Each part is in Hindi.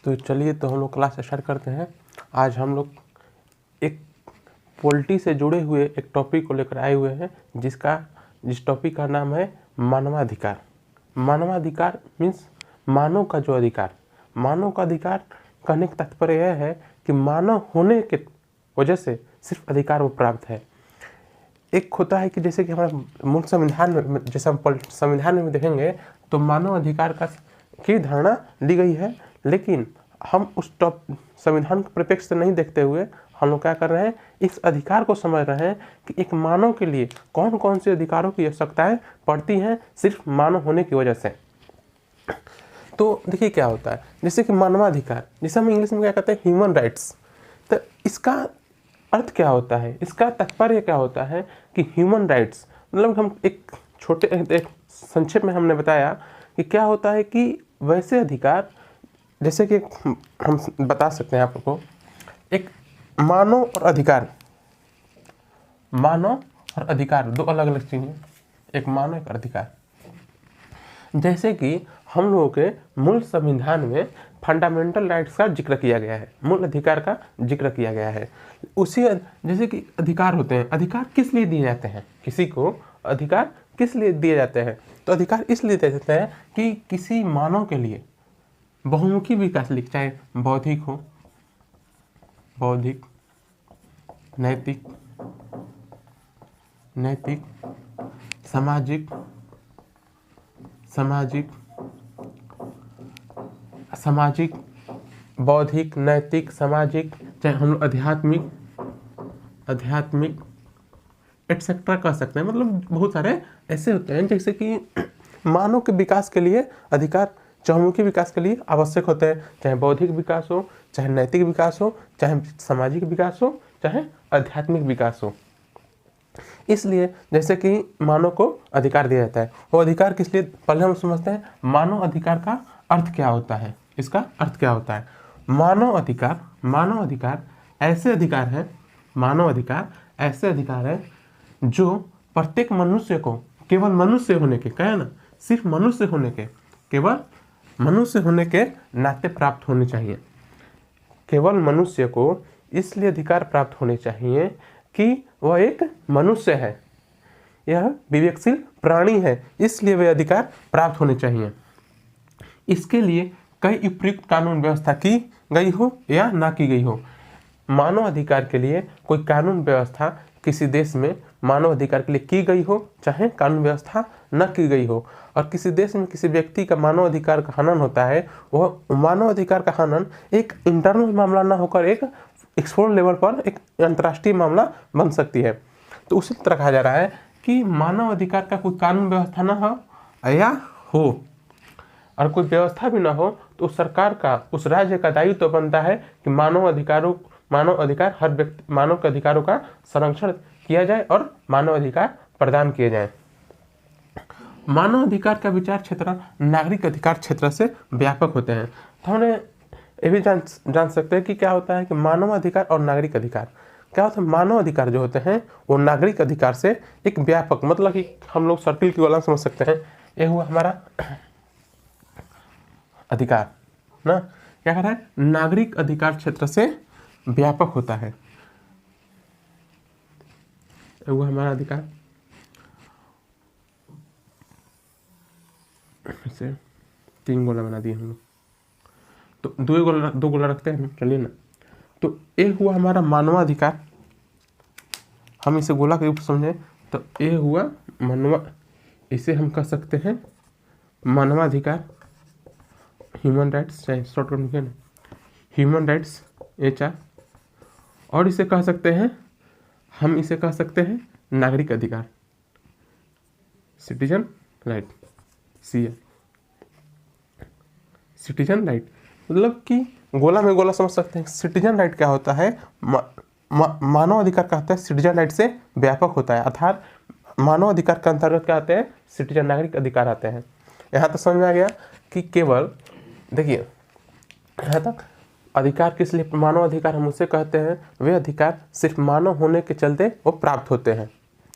तो चलिए तो हम लोग क्लास स्टार्ट करते हैं। आज हम लोग एक पॉलिटी से जुड़े हुए एक टॉपिक को लेकर आए हुए हैं, जिस टॉपिक का नाम है मानवाधिकार। मानवाधिकार मीन्स मानव का जो अधिकार। मानव का अधिकार कहने का तात्पर्य यह है कि मानव होने के वजह से सिर्फ अधिकार वो प्राप्त है। एक होता है कि जैसे कि हमारे मूल संविधान में, जैसे हम संविधान में देखेंगे तो मानव अधिकार की धारणा ली गई है, लेकिन हम उस संविधान के परिप्रेक्ष्य से नहीं देखते हुए हम लोग क्या कर रहे हैं, इस अधिकार को समझ रहे हैं कि एक मानव के लिए कौन कौन से अधिकारों की आवश्यकताएं पड़ती हैं सिर्फ मानव होने की वजह से। तो देखिए क्या होता है, जैसे कि मानवाधिकार, जिसे हम इंग्लिश में क्या कहते हैं, ह्यूमन राइट्स। तो इसका अर्थ क्या होता है, इसका तात्पर्य क्या होता है कि ह्यूमन राइट्स मतलब हम एक संक्षेप में हमने बताया कि क्या होता है कि वैसे अधिकार, जैसे कि हम बता सकते हैं आपको, एक मानव और अधिकार। मानव और अधिकार दो अलग अलग चीज़ें, एक मानव एक अधिकार। जैसे कि हम लोगों के मूल संविधान में फंडामेंटल राइट्स का जिक्र किया गया है, मूल अधिकार का जिक्र किया गया है। उसी जैसे कि अधिकार होते हैं, अधिकार किस लिए दिए जाते हैं, किसी को अधिकार किस लिए दिए जाते हैं, तो अधिकार इसलिए दिए जाते हैं कि किसी मानव के लिए बहुमुखी विकास, चाहे बौद्धिक, नैतिक, सामाजिक, बौद्धिक, नैतिक, सामाजिक, चाहे हम लोग आध्यात्मिक एटसेट्रा कह सकते हैं। मतलब बहुत सारे ऐसे होते हैं जैसे कि मानव के विकास के लिए अधिकार चहुमुखी विकास के लिए आवश्यक होते हैं, चाहे बौद्धिक विकास हो, चाहे नैतिक विकास हो, चाहे सामाजिक विकास हो, चाहे आध्यात्मिक विकास हो। इसलिए जैसे कि मानव को अधिकार दिया जाता है, वो अधिकार किस लिए, पहले हम समझते हैं मानव अधिकार का अर्थ क्या होता है। इसका अर्थ क्या होता है, मानव अधिकार ऐसे अधिकार है जो प्रत्येक मनुष्य को केवल मनुष्य होने के, कहे ना, सिर्फ मनुष्य होने के, केवल मनुष्य होने के नाते प्राप्त होने चाहिए। केवल मनुष्य को इसलिए अधिकार प्राप्त होने चाहिए कि वह एक मनुष्य है, यह विवेकशील प्राणी है, इसलिए वे अधिकार प्राप्त होने चाहिए। इसके लिए कई उपयुक्त कानून व्यवस्था की गई हो या ना की गई हो। मानव अधिकार के लिए कोई कानून व्यवस्था किसी देश में मानव अधिकार के लिए की गई हो, चाहे कानून व्यवस्था न की गई हो, और किसी देश में किसी व्यक्ति का मानव अधिकार का हनन होता है, वह मानव अधिकार का हनन एक इंटरनल मामला न होकर एक एक्सपोर्ट लेवल पर एक अंतर्राष्ट्रीय मामला बन सकती है। तो उसी तरह कहा जा रहा है कि मानव अधिकार का कोई कानून व्यवस्था न हो या हो, और कोई व्यवस्था भी ना हो, तो सरकार का, उस राज्य का दायित्व तो बनता है कि मानव अधिकार हर व्यक्ति, मानव के अधिकारों का संरक्षण किया जाए और मानव अधिकार प्रदान किए जाए। मानव अधिकार का विचार क्षेत्र नागरिक अधिकार क्षेत्र से व्यापक होते हैं। तो हमने ये भी जान सकते हैं कि क्या होता है कि मानव अधिकार और नागरिक अधिकार क्या होता है। मानव अधिकार जो होते हैं वो नागरिक अधिकार से एक व्यापक, मतलब कि हम लोग सर्किल की वाला समझ सकते हैं, ये हुआ हमारा अधिकार ना, क्या कहता है, नागरिक अधिकार क्षेत्र से व्यापक होता है, वो हमारा अधिकार। इसे 3 गोला बना दिए हम लोग, तो दो गोला रखते हैं, चलिए ना। तो एक हुआ हमारा मानवाधिकार, हम इसे गोला के रूप समझें तो ये हुआ इसे हम कह सकते हैं मानवाधिकार, ह्यूमन राइट्स, चाहे शॉर्टकट में ना, ह्यूमन राइट्स HR, और इसे कह सकते हैं, हम इसे कह सकते हैं नागरिक अधिकार, citizen right, CR, citizen right. मतलब कि गोला में गोला समझ सकते हैं। सिटीजन राइट क्या होता है, मानव अधिकार का होता है सिटीजन राइट से व्यापक होता है, अर्थात मानव अधिकार के अंतर्गत क्या आते हैं, सिटीजन नागरिक अधिकार आते हैं। यहाँ तक समझ में आ गया कि केवल देखिए, यहाँ तक अधिकार किस लिए, मानव अधिकार हम उसे कहते हैं वे अधिकार सिर्फ मानव होने के चलते वो प्राप्त होते हैं,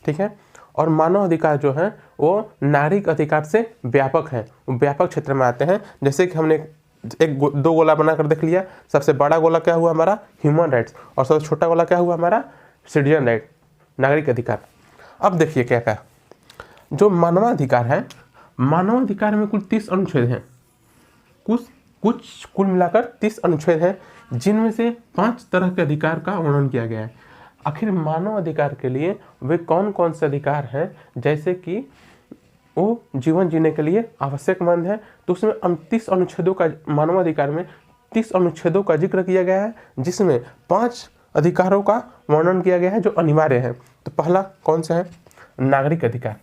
ठीक है। और मानव अधिकार जो है वो नागरिक अधिकार से व्यापक है, व्यापक क्षेत्र में आते हैं। जैसे कि हमने दो गोला बनाकर देख लिया। सबसे बड़ा गोला क्या हुआ हमारा ह्यूमन राइट्स, और सबसे छोटा गोला क्या हुआ हमारा सिटीजन राइट, नागरिक अधिकार। अब देखिए क्या क्या जो मानवाधिकार है, मानवाधिकार में कुल 30 अनुच्छेद हैं, कुल मिलाकर 30 अनुच्छेद हैं, जिनमें से 5 तरह के अधिकार का वर्णन किया गया है। आखिर मानव अधिकार के लिए वे कौन कौन से अधिकार हैं, जैसे कि वो जीवन जीने के लिए आवश्यकमंद है, तो उसमें 30 अनुच्छेदों का, मानवाधिकार में 30 अनुच्छेदों का जिक्र किया गया है, जिसमें 5 अधिकारों का वर्णन किया गया है जो अनिवार्य है। तो पहला कौन सा है, नागरिक अधिकार।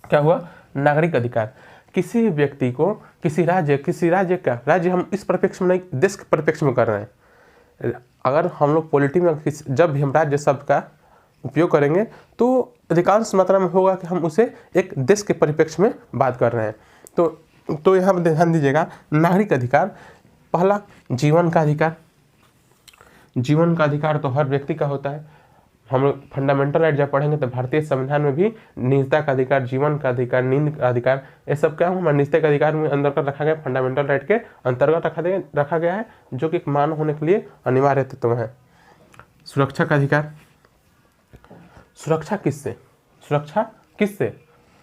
क्या हुआ, नागरिक अधिकार। किसी भी व्यक्ति को किसी राज्य का, राज्य हम इस परिप्रेक्ष्य में नहीं, देश के परिप्रेक्ष्य में कर रहे हैं। अगर हम लोग पॉलिटी में जब भी हम राज्य शब्द का उपयोग करेंगे तो अधिकांश मात्रा में होगा कि हम उसे एक देश के परिप्रेक्ष्य में बात कर रहे हैं। तो यहाँ पर ध्यान दीजिएगा, नागरिक अधिकार, पहला जीवन का अधिकार। जीवन का अधिकार तो हर व्यक्ति का होता है। हम लोग फंडामेंटल राइट जब पढ़ेंगे तो भारतीय संविधान में भी निजता का अधिकार, जीवन का अधिकार, नींद का अधिकार, ये सब क्या हमारे निजता का अधिकार में अंतर्गत रखा गया, फंडामेंटल राइट के अंतर्गत रखा गया है, जो कि एक मानव होने के लिए अनिवार्य तत्व है। सुरक्षा का अधिकार। सुरक्षा किससे,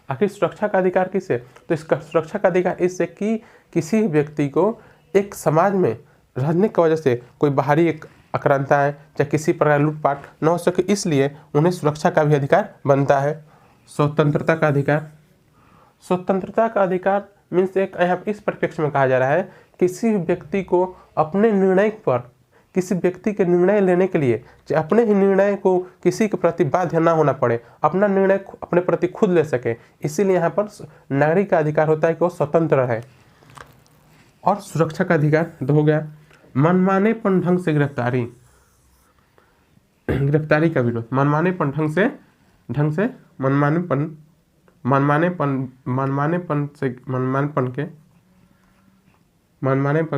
आखिर सुरक्षा का अधिकार किससे? तो इसका सुरक्षा का अधिकार इससे कि किसी व्यक्ति को एक समाज में रहने की वजह से कोई बाहरी एक आक्रांता है, चाहे किसी प्रकार लूटपाट न हो सके, इसलिए उन्हें सुरक्षा का भी अधिकार बनता है। स्वतंत्रता का अधिकार। स्वतंत्रता का अधिकार मीन्स एक यहाँ इस परिप्रेक्ष्य में कहा जा रहा है, किसी व्यक्ति को अपने निर्णय पर, किसी व्यक्ति के निर्णय लेने के लिए, चाहे अपने ही निर्णय को किसी के प्रति बाध्य ना होना पड़े, अपना निर्णय अपने प्रति खुद ले सके, इसीलिए यहाँ पर नागरिक का अधिकार होता है कि वो स्वतंत्र है। और सुरक्षा का अधिकार तो हो गया। मनमानेपन ढंग से गिरफ्तारी का विरोध। मनमानेपन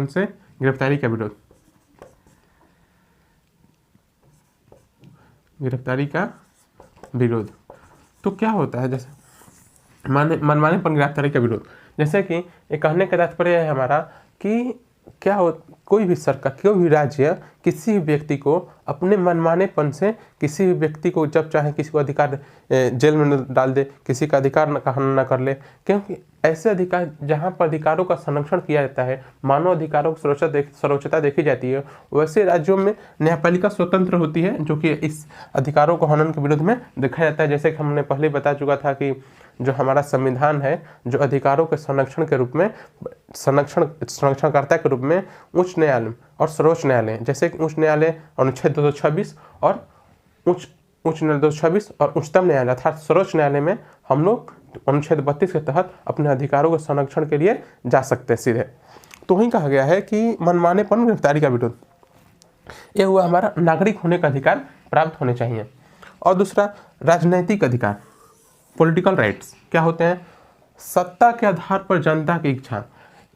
से गिरफ्तारी का विरोध। तो क्या होता है, जैसे मनमानेपन गिरफ्तारी का विरोध, जैसे कि ये कहने का तात्पर्य है हमारा कि क्या हो, कोई भी सरकार, कोई भी राज्य किसी भी व्यक्ति को अपने मनमानेपन से, किसी भी व्यक्ति को जब चाहे किसी को अधिकार जेल में डाल दे, किसी का अधिकार न कर ले, क्योंकि ऐसे अधिकार जहाँ पर अधिकारों का संरक्षण किया जाता है, मानव अधिकारों की सर्वोच्चता देखी जाती है, वैसे राज्यों में न्यायपालिका स्वतंत्र होती है, जो कि इस अधिकारों को हनन के विरुद्ध में देखा जाता है। जैसे कि हमने पहले बता चुका था कि जो हमारा संविधान है, जो अधिकारों के संरक्षण के रूप में, संरक्षणकर्ता के रूप में उच्च न्यायालय और सर्वोच्च न्यायालय, जैसे कि उच्च न्यायालय अनुच्छेद 226 और उच्च न्यायालय 226 और उच्चतम न्यायालय अर्थात सर्वोच्च न्यायालय में हम लोग अनुच्छेद 32 के तहत अपने अधिकारों के संरक्षण के लिए जा सकते हैं सीधे। तो वहीं कहा गया है कि मनमानेपन गिरफ्तारी का विरोध, यह हुआ हमारा नागरिक होने का अधिकार प्राप्त होने चाहिए। और दूसरा राजनैतिक अधिकार, पॉलिटिकल राइट्स क्या होते हैं? सत्ता के आधार पर जनता की इच्छा।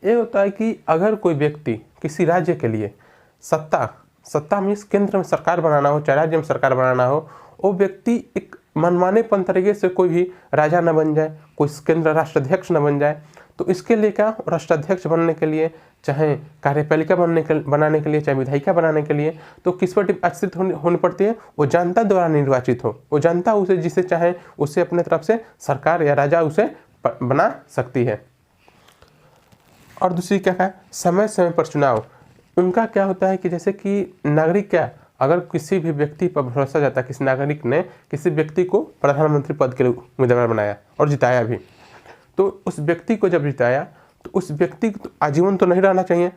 ये होता है कि अगर कोई व्यक्ति किसी राज्य के लिए सत्ता मीन्स केंद्र में सरकार बनाना हो, चाहे राज्य में सरकार बनाना हो, वो व्यक्ति एक मनमानेपन तरीके से कोई भी राजा न बन जाए, कोई केंद्र राष्ट्राध्यक्ष न बन जाए। तो इसके लिए क्या, राष्ट्राध्यक्ष बनने के लिए, चाहे कार्यपालिका बनाने के लिए, चाहे विधायिका बनाने के लिए, तो किस पर आश्रित होनी पड़ती है? वो जनता द्वारा निर्वाचित हो, वो जनता उसे जिसे चाहे उसे अपने तरफ से सरकार या राजा उसे बना सकती है। और दूसरी क्या है, समय समय पर चुनाव। उनका क्या होता है कि जैसे कि नागरिक क्या, अगर किसी भी व्यक्ति पर भरोसा जाता है, किसी नागरिक ने किसी व्यक्ति को प्रधानमंत्री पद के लिए उम्मीदवार बनाया और जिताया भी, तो उस व्यक्ति को जब जिताया तो उस व्यक्ति को आजीवन तो नहीं रहना चाहिए।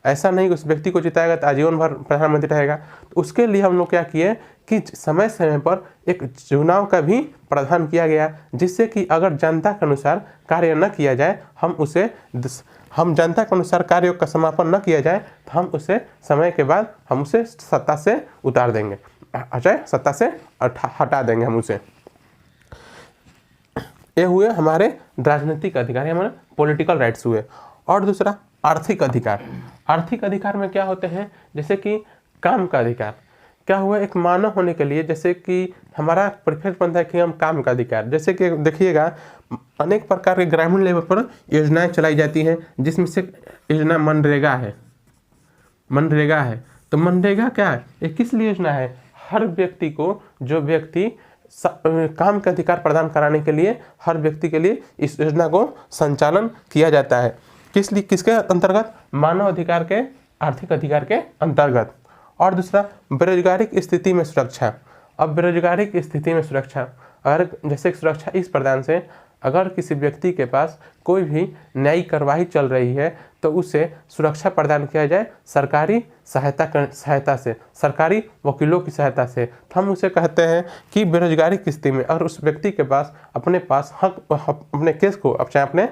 ऐसा नहीं कि उस व्यक्ति को जिताएगा तो आजीवन भर प्रधानमंत्री रहेगा। तो उसके लिए हम लोग क्या किए कि समय समय पर एक चुनाव का भी प्रावधान किया गया, जिससे कि अगर जनता के अनुसार कार्य न किया जाए, हम जनता के अनुसार कार्यों का समापन न किया जाए, तो हम उसे समय के बाद हम उसे सत्ता से उतार देंगे, सत्ता से हटा देंगे हम उसे। ये हुए हमारे राजनीतिक अधिकार, हमारे पॉलिटिकल राइट्स हुए। और दूसरा आर्थिक अधिकार। आर्थिक अधिकार में क्या होते हैं, जैसे कि काम का अधिकार। क्या हुआ, एक मानव होने के लिए, जैसे कि हमारा प्रेफरेंस बनता है कि हम काम का अधिकार, जैसे कि देखिएगा अनेक प्रकार के ग्रामीण लेवल पर योजनाएं चलाई जाती हैं, जिसमें से योजना मनरेगा है। मनरेगा है तो मनरेगा क्या है, ये किस लिए योजना है, हर व्यक्ति को, जो व्यक्ति काम का अधिकार प्रदान कराने के लिए हर व्यक्ति के लिए इस योजना को संचालन किया जाता है। किस लिए, किसके अंतर्गत, मानव अधिकार के, आर्थिक अधिकार के अंतर्गत। और दूसरा, बेरोजगारी की स्थिति में सुरक्षा। अब बेरोजगारी की स्थिति में सुरक्षा, अगर जैसे सुरक्षा इस प्रदान से, अगर किसी व्यक्ति के पास कोई भी न्यायिक कार्यवाही चल रही है तो उसे सुरक्षा प्रदान किया जाए सरकारी सहायता से, सरकारी वकीलों की सहायता से। तो हम उसे कहते हैं कि बेरोजगारी की स्थिति में अगर उस व्यक्ति के पास अपने पास हक, अपने केस को, अब चाहे अपने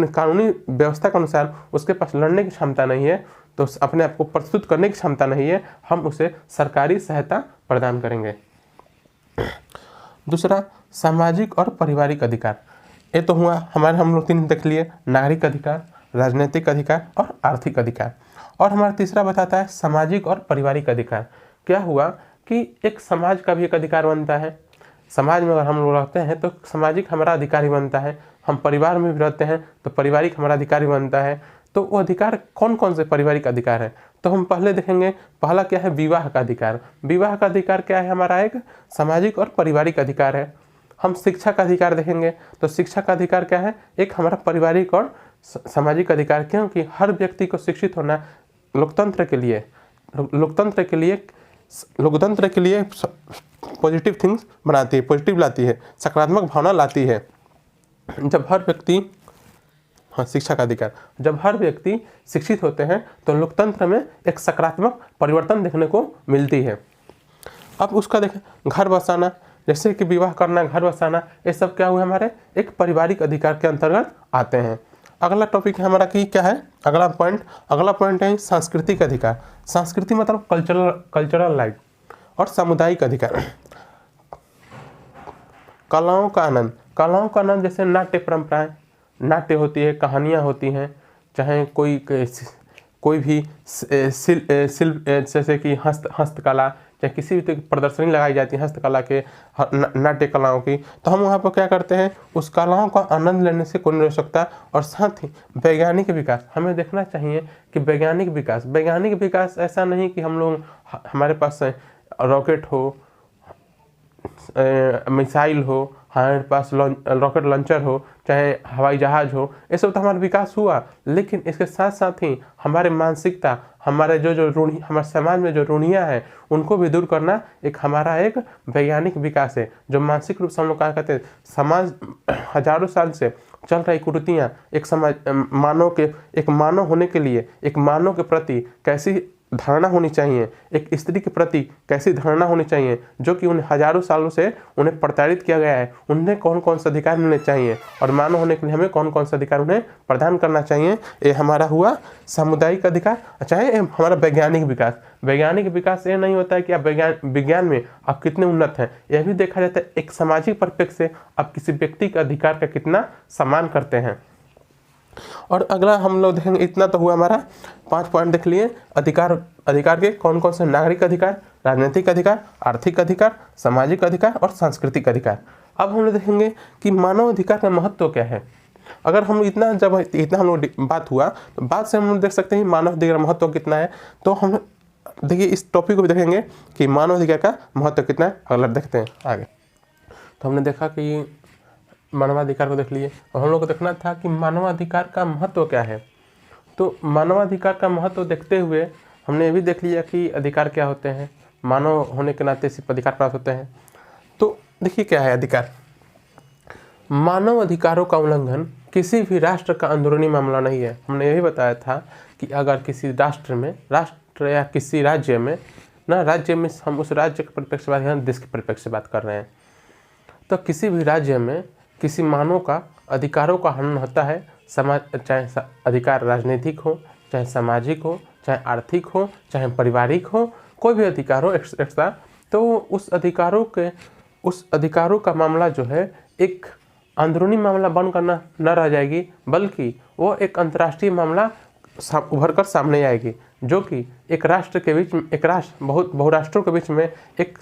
कानूनी व्यवस्था के अनुसार उसके पास लड़ने की क्षमता नहीं है, तो अपने आप को प्रस्तुत करने की क्षमता नहीं है, हम उसे सरकारी सहायता प्रदान करेंगे। दूसरा, सामाजिक और पारिवारिक अधिकार। ये तो हुआ हमारे, हम लोग 3 देख लिए, नागरिक अधिकार, राजनीतिक अधिकार और आर्थिक अधिकार। और हमारा तीसरा बताता है सामाजिक और पारिवारिक अधिकार। क्या हुआ कि एक समाज का भी एक अधिकार बनता है, समाज में अगर हम लोग रहते हैं तो सामाजिक हमारा अधिकार ही बनता है, हम परिवार में भी रहते हैं तो पारिवारिक हमारा अधिकार ही बनता है। तो वो अधिकार कौन कौन से पारिवारिक अधिकार है, तो हम पहले देखेंगे। पहला क्या है, विवाह का अधिकार। विवाह का अधिकार क्या है, हमारा एक सामाजिक और पारिवारिक अधिकार है। हम शिक्षा का अधिकार देखेंगे, तो शिक्षा का अधिकार क्या है, एक हमारा पारिवारिक और सामाजिक अधिकार, क्योंकि हर व्यक्ति को शिक्षित होना लोकतंत्र के लिए पॉजिटिव थिंग्स बनाती है, पॉजिटिव लाती है, सकारात्मक भावना लाती है। जब हर व्यक्ति, शिक्षा का अधिकार, जब हर व्यक्ति शिक्षित होते हैं तो लोकतंत्र में एक सकारात्मक परिवर्तन देखने को मिलती है। अब उसका देखें, घर बसाना, जैसे कि विवाह करना, घर बसाना, ये सब क्या हुआ, हमारे एक पारिवारिक अधिकार के अंतर्गत आते हैं। अगला टॉपिक है हमारा कि क्या है, अगला पॉइंट है सांस्कृतिक अधिकार। संस्कृति मतलब कल्चरल लाइफ और सामुदायिक अधिकार। कलाओं का आनंद, जैसे नाट्य परंपराएं, नाट्य होती है, कहानियाँ होती हैं, चाहे कोई भी शिल्प, जैसे कि हस्तकला, चाहे किसी भी प्रदर्शनी लगाई जाती है हस्तकला के, नाट्य कलाओं की, तो हम वहाँ पर क्या करते हैं, उस कलाओं का आनंद लेने से कोई नहीं रोक सकता। और साथ ही वैज्ञानिक विकास, हमें देखना चाहिए कि वैज्ञानिक विकास ऐसा नहीं कि हम लोग, हमारे पास रॉकेट हो, मिसाइल हो, हमारे पास रॉकेट लॉन्चर हो, चाहे हवाई जहाज हो, ये सब तो हमारा विकास हुआ, लेकिन इसके साथ साथ ही हमारे मानसिकता, हमारे हमारे समाज में जो रूढ़ियाँ हैं उनको भी दूर करना एक हमारा एक वैज्ञानिक विकास है। जो मानसिक रूप से हम लोग क्या कहते हैं, समाज हजारों साल से चल रही कुरीतियाँ, एक मानव होने के लिए, एक मानव के प्रति कैसी धारणा होनी चाहिए, एक स्त्री के प्रति कैसी धारणा होनी चाहिए, जो कि उन्हें हजारों सालों से उन्हें प्रताड़ित किया गया है, उन्हें कौन कौन से अधिकार मिलने चाहिए और मानव होने के लिए हमें कौन कौन से अधिकार उन्हें प्रदान करना चाहिए, ये हमारा हुआ सामुदायिक अधिकार। चाहे हमारा वैज्ञानिक विकास ये नहीं होता है कि आप विज्ञान में आप कितने उन्नत हैं, यह भी देखा जाता है एक सामाजिक परिप्रेक्ष्य से आप किसी व्यक्ति के अधिकार का कितना सम्मान करते हैं। और अगला हम लोग देखेंगे, इतना तो हुआ हमारा 5 पॉइंट देख लिए अधिकार के कौन कौन से, नागरिक अधिकार, राजनीतिक अधिकार, आर्थिक अधिकार, सामाजिक अधिकार और सांस्कृतिक अधिकार। अब हम लोग देखेंगे कि मानव अधिकार का महत्व क्या है। अगर हम इतना हम लोग बात हुआ तो बात से हम लोग देख सकते हैं मानव अधिकार महत्व कितना है। तो हम देखिए इस टॉपिक को भी देखेंगे कि मानव अधिकार का महत्व कितना है। अगला देखते हैं आगे। तो हमने देखा कि मानवाधिकार को देख लिए और हम लोग को देखना था कि मानवाधिकार का महत्व क्या है। तो मानवाधिकार का महत्व देखते हुए हमने ये भी देख लिया कि अधिकार क्या होते हैं, मानव होने के नाते सिर्फ अधिकार प्राप्त होते हैं। तो देखिए क्या है अधिकार। मानव अधिकारों का उल्लंघन किसी भी राष्ट्र का अंदरूनी मामला नहीं है। हमने यही बताया था कि अगर किसी राष्ट्र या किसी राज्य में हम उस राज्य के परिप्रेक्ष्य से बात कर, देश के परिप्रेक्ष्य से बात कर रहे हैं, तो किसी भी राज्य में किसी मानव का अधिकारों का हनन होता है, चाहे अधिकार राजनीतिक हो, चाहे सामाजिक हो, चाहे आर्थिक हो, चाहे पारिवारिक हो, कोई भी अधिकार हो एक्स्ट्रा, तो उस अधिकारों का मामला जो है एक अंदरूनी मामला बनकर न रह जाएगी, बल्कि वो एक अंतर्राष्ट्रीय मामला उभर कर सामने आएगी, जो कि एक राष्ट्र के बीच में, एक राष्ट्र बहुराष्ट्रों के बीच में एक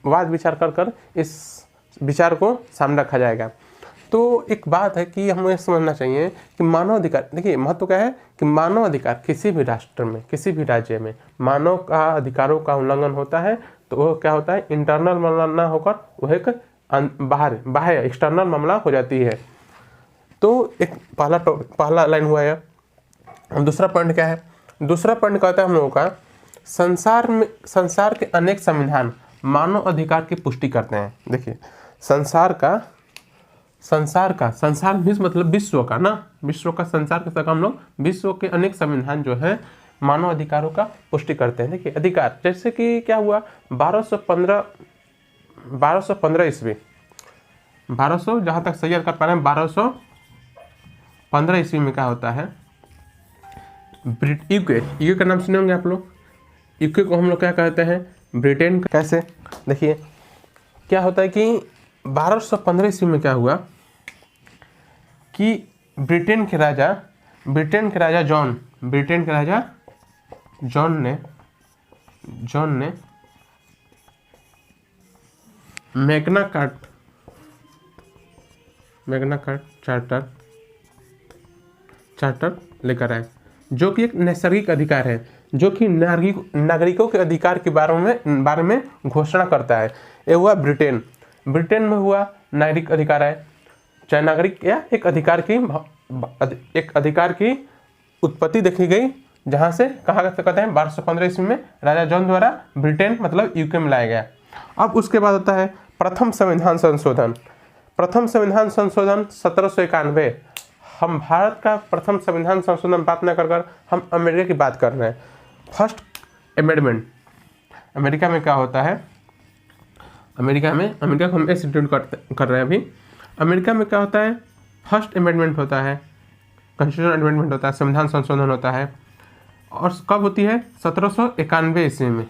वाद विचार कर इस विचार को सामने रखा जाएगा। तो एक बात है कि हमें समझना चाहिए कि मानव अधिकार, देखिए महत्व क्या है कि मानव अधिकार किसी भी राष्ट्र में, किसी भी राज्य में मानव का अधिकारों का उल्लंघन होता है तो वो क्या होता है, इंटरनल मामला ना होकर वह एक बाह्य एक्सटर्नल मामला हो जाती है। तो एक पहला लाइन हुआ है। दूसरा पॉइंट क्या है, दूसरा पॉइंट कहता है हम लोगों का, संसार के अनेक संविधान मानव अधिकार की पुष्टि करते हैं। देखिए संसार मीन्स मतलब विश्व का ना, विश्व का संसार के साथ हम लोग विश्व के अनेक संविधान जो है मानव अधिकारों का पुष्टि करते हैं। देखिए अधिकार, जैसे कि क्या हुआ 1215 ईस्वी, 1200 जहाँ तक सही याद कर पा रहे हैं 1215 ईस्वी में क्या होता है, यूके का नाम सुने होंगे आप लोग। यूके को हम लोग क्या कहते हैं, ब्रिटेन। कैसे, देखिए क्या होता है कि 1215 ईस्वी में क्या हुआ कि ब्रिटेन के राजा जॉन ने मैग्ना कार्टा चार्टर लेकर आए, जो कि एक नैसर्गिक अधिकार है, जो कि नागरिकों के अधिकार के बारे में घोषणा करता है। ये हुआ ब्रिटेन में हुआ नागरिक अधिकार है, चाहे नागरिक या एक अधिकार की उत्पत्ति देखी गई, जहाँ से कहाँ कहते हैं 1215 ईस्वी में राजा जॉन द्वारा ब्रिटेन मतलब यूके में लाया गया। अब उसके बाद होता है प्रथम संविधान संशोधन 1791। हम भारत का प्रथम संविधान संशोधन बात न कर हम अमेरिका की बात कर रहे हैं। फर्स्ट अमेंडमेंट अमेरिका में क्या होता है, अमेरिका को हम इंस्टीट्यूट कर रहे हैं अभी। अमेरिका में क्या होता है, फर्स्ट अमेंडमेंट होता है, कॉन्स्टिट्यूशन अमेंडमेंट होता है, संविधान संशोधन होता है। और कब होती है, 1791 ईस्वी में,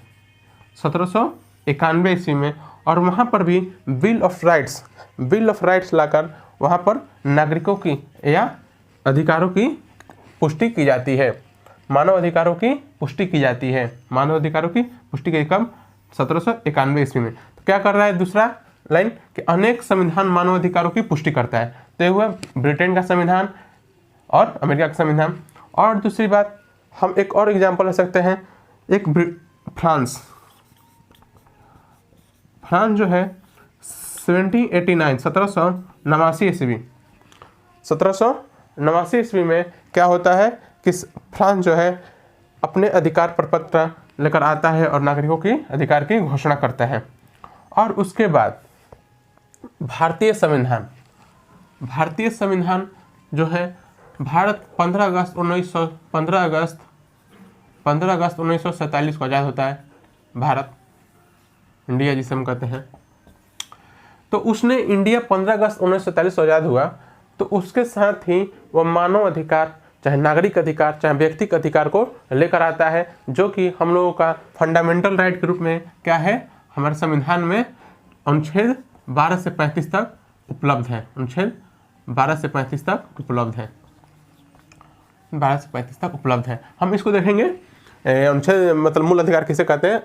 1791 ईस्वी में। और वहाँ पर भी बिल ऑफ राइट्स लाकर वहाँ पर नागरिकों की या अधिकारों की पुष्टि की जाती है, मानव अधिकारों की पुष्टि की जाती है। मानव अधिकारों की पुष्टि की कब, 1791 ईस्वी में। तो क्या कर रहा है दूसरा लाइन कि अनेक संविधान मानव अधिकारों की पुष्टि करता है। तो ये हुआ ब्रिटेन का संविधान और अमेरिका का संविधान। और दूसरी बात, हम एक और एग्जांपल ले सकते हैं, एक फ्रांस जो है 1789 ईस्वी में क्या होता है कि फ्रांस जो है अपने अधिकार प्रपत्र लेकर आता है और नागरिकों की अधिकार की घोषणा करता है। और उसके बाद भारतीय संविधान जो है, भारत 15 अगस्त 1947 को आज़ाद होता है, भारत इंडिया जिसे हम कहते हैं। तो उसने इंडिया 15 अगस्त 1947 को आज़ाद हुआ, तो उसके साथ ही वह मानव अधिकार, चाहे नागरिक अधिकार, चाहे व्यक्तिगत अधिकार को लेकर आता है, जो कि हम लोगों का फंडामेंटल राइट के रूप में क्या है, हमारे संविधान में अनुच्छेद 12 से 35 तक उपलब्ध है। अनुच्छेद 12 से 35 तक उपलब्ध है, 12 से 35 तक उपलब्ध है। हम इसको देखेंगे अनुच्छेद मतलब मूल अधिकार किसे कहते हैं,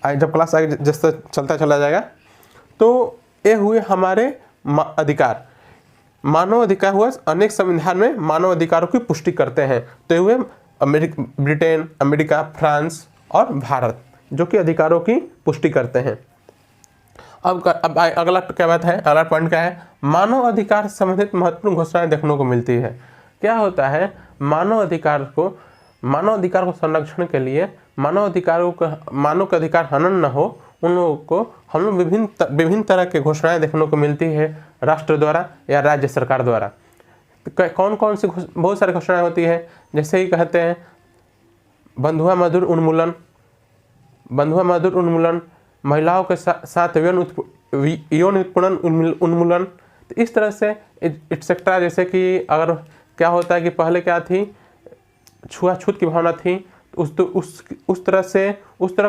जब क्लास आगे जैसे चलता चला जाएगा। तो ये हुए हमारे अधिकार, मानव अधिकार हुआ अनेक संविधान में मानव अधिकारों की पुष्टि करते हैं। तो ये हुए ब्रिटेन, अमेरिका, फ्रांस और भारत, जो कि अधिकारों की पुष्टि करते हैं। अब अगला क्या बात है, अगला पॉइंट क्या है, मानव अधिकार संबंधित महत्वपूर्ण घोषणाएं देखने को मिलती है। क्या होता है, मानव अधिकार को संरक्षण के लिए, मानव के अधिकार हनन न हो, उन लोगों को हम लोग विभिन्न तरह के घोषणाएं देखने को मिलती है राष्ट्र द्वारा या राज्य सरकार द्वारा। कौन कौन सी बहुत सारी घोषणाएं होती है, जैसे ही कहते हैं बंधुआ मजदूर उन्मूलन, महिलाओं के साथ यौन उत्पीड़न उन्मूलन। तो इस तरह से एक्सेट्रा, जैसे कि अगर क्या होता है कि पहले क्या थी, छुआछूत की भावना थी, उस तरह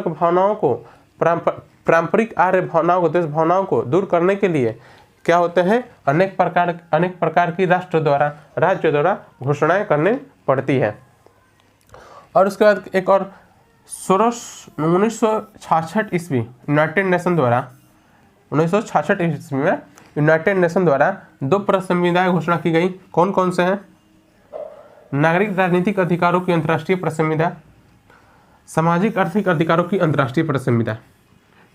की भावनाओं को, पारंपरिक आर्य भावनाओं को, देश भावनाओं को दूर करने के लिए क्या होते हैं, अनेक प्रकार की राज्य द्वारा घोषणाएं करनी पड़ती है। और उसके बाद एक और 1966 ईस्वी यूनाइटेड नेशन द्वारा 1966 ईस्वी में यूनाइटेड नेशन द्वारा 2 प्रसंविधाएं घोषणा की गई। कौन कौन से हैं? नागरिक राजनीतिक अधिकारों की अंतर्राष्ट्रीय प्रसंविधा, सामाजिक आर्थिक अधिकारों की अंतर्राष्ट्रीय प्रसंविधा।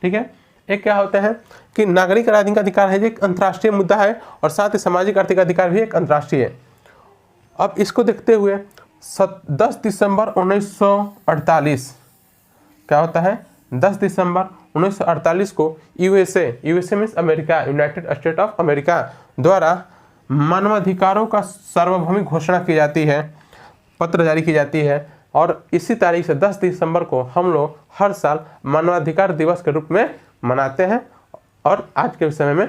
ठीक है, एक क्या होता है कि नागरिक राजनीतिक अधिकार है, एक अंतर्राष्ट्रीय मुद्दा है, और साथ ही सामाजिक आर्थिक अधिकार भी एक अंतर्राष्ट्रीय है। अब इसको देखते हुए 10 दिसंबर 1948 क्या होता है, 10 दिसंबर 1948 को USA means America, United state of America द्वारा मानवाधिकारों का सार्वभौमिक घोषणा की जाती है, पत्र जारी की जाती है। और इसी तारीख से 10 दिसंबर को हम लोग हर साल मानवाधिकार दिवस के रूप में मनाते हैं। और आज के समय में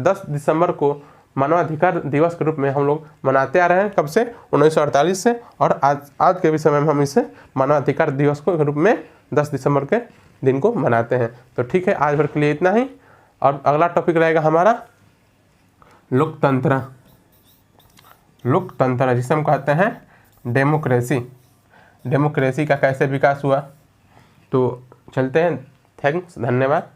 10 दिसंबर को मानवाधिकार दिवस के रूप में हम लोग मनाते आ रहे हैं। कब से? 1948 से। और आज के भी समय में हम इसे मानवाधिकार दिवस के रूप में 10 दिसंबर के दिन को मनाते हैं। तो ठीक है, आज भर के लिए इतना ही। और अगला टॉपिक रहेगा हमारा लोकतंत्र, जिसे हम कहते हैं डेमोक्रेसी का कैसे विकास हुआ। तो चलते हैं। थैंक्स, धन्यवाद।